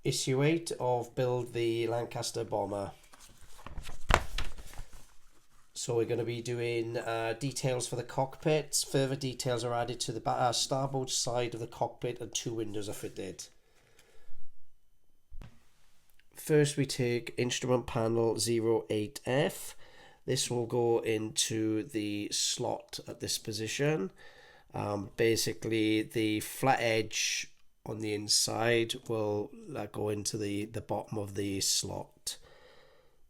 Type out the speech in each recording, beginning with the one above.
Issue 8 of Build the Lancaster Bomber. So we're going to be doing details for the cockpit. Further details are added to the starboard side of the cockpit and 2 windows are fitted. First we take instrument panel 08F. This will go into the slot at this position. Basically the flat edge on the inside will go into the bottom of the slot.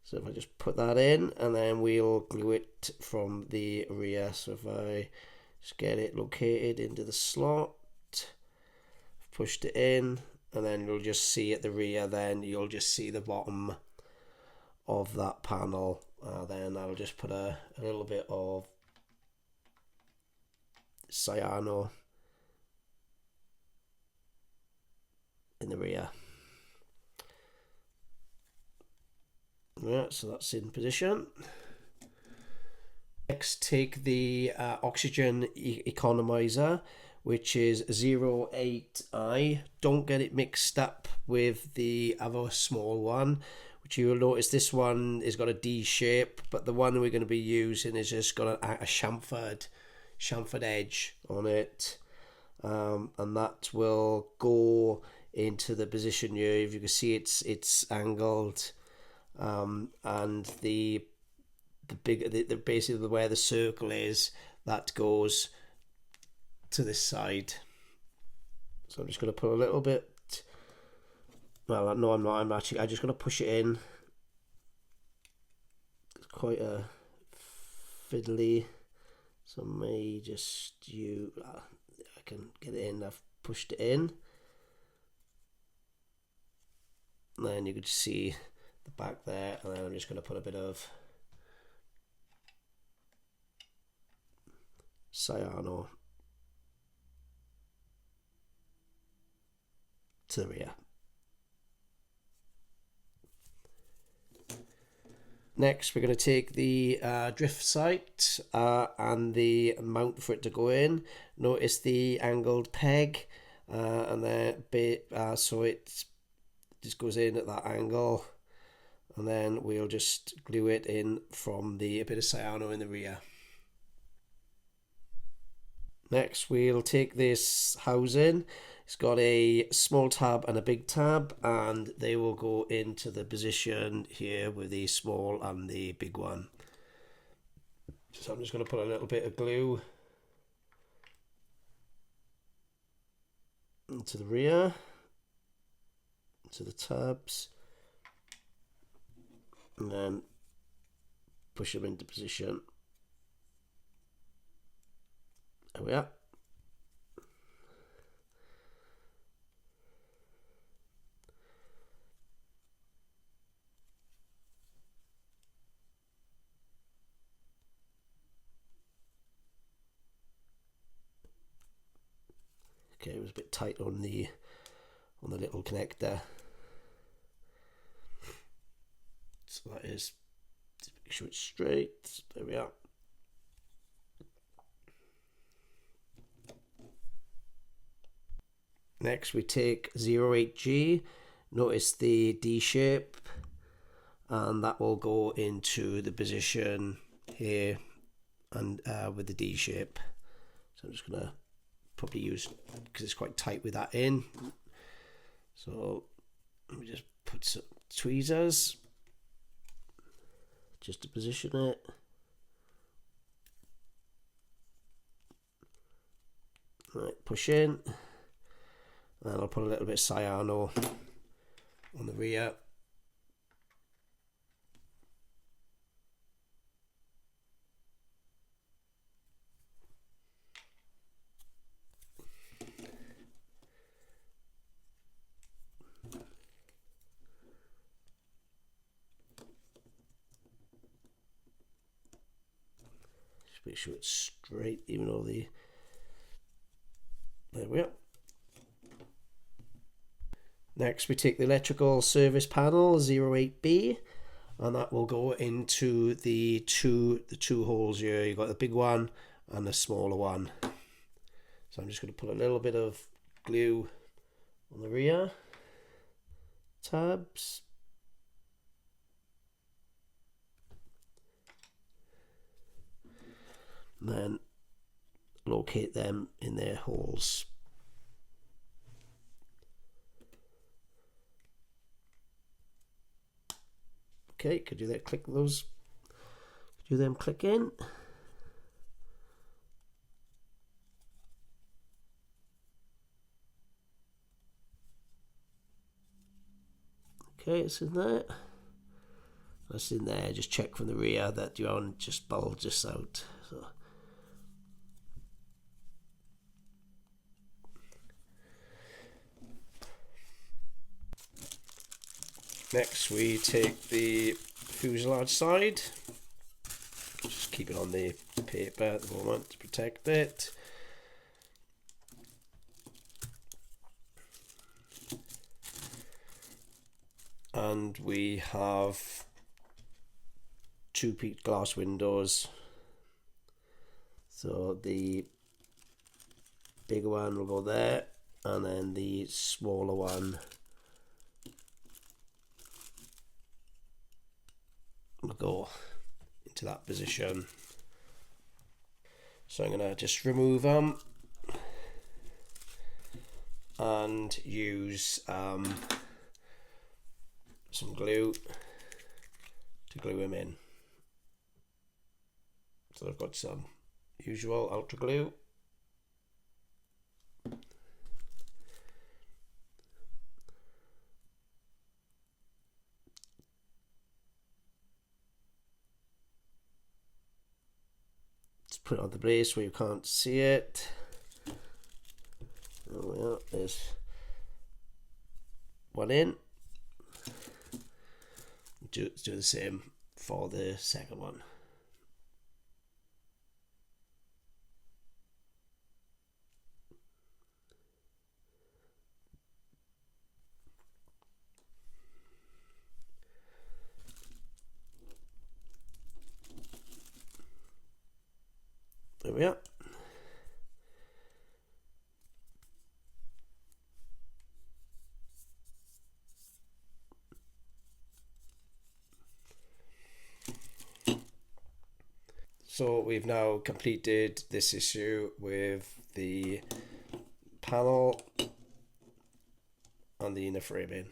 So if I just put that in, and then we'll glue it from the rear. So if I just get it located into the slot, pushed it in, and then you'll just see at the rear, then you'll just see the bottom of that panel. Then I'll just put a little bit of cyano in the rear. Yeah, so that's in position. Next, take the oxygen economizer, which is 08I. Don't get it mixed up with the other small one, which you will notice this one has got a D shape, but the one we're going to be using is just got a chamfered edge on it, and that will go into the position here. If you can see, it's angled. And the basically where the circle is, that goes to this side. So I'm just going to put a little bit. Well, no, I'm not. I'm just going to push it in. It's quite a fiddly. So I may just I can get it in. I've pushed it in. And then you could see the back there, and then I'm just going to put a bit of cyano to the rear. Next, we're going to take the drift sight and the mount for it to go in. Notice the angled peg, and then so it just goes in at that angle. And then we'll just glue it in from a bit of cyano in the rear. Next, we'll take this housing. It's got a small tab and a big tab, and they will go into the position here with the small and the big one. So I'm just going to put a little bit of glue into the rear, into the tabs, and then push them into position. There we are. Okay, it was a bit tight on the little connector. So that is, just make sure it's straight. There we are. Next, we take 08G. Notice the D shape, and that will go into the position here, and with the D shape. So I'm just gonna probably use, because it's quite tight with that in. So let me just put some tweezers just to position it. Right, push in, and I'll put a little bit of cyano on the rear. Just make sure it's straight, even though there we are. Next, we take the electrical service panel 08B, and that will go into the two holes here. You've got the big one and the smaller one. So I'm just going to put a little bit of glue on the rear, tabs. And then locate them in their holes. Okay, could do that. Click those. Do them click in. Okay, it's in there. That's in there. Just check from the rear that you aren't just bulges out. So. Next, we take the fuselage side. Just keep it on the paper at the moment to protect it. And we have two peaked glass windows. So the bigger one will go there, and then the smaller one will go into that position. So I'm gonna just remove them and use some glue to glue them in. So I've got some usual ultra glue. Just put it on the base where you can't see it. There we are. There's one in. Do the same for the second one. There we are. So we've now completed this issue with the panel and the inner framing.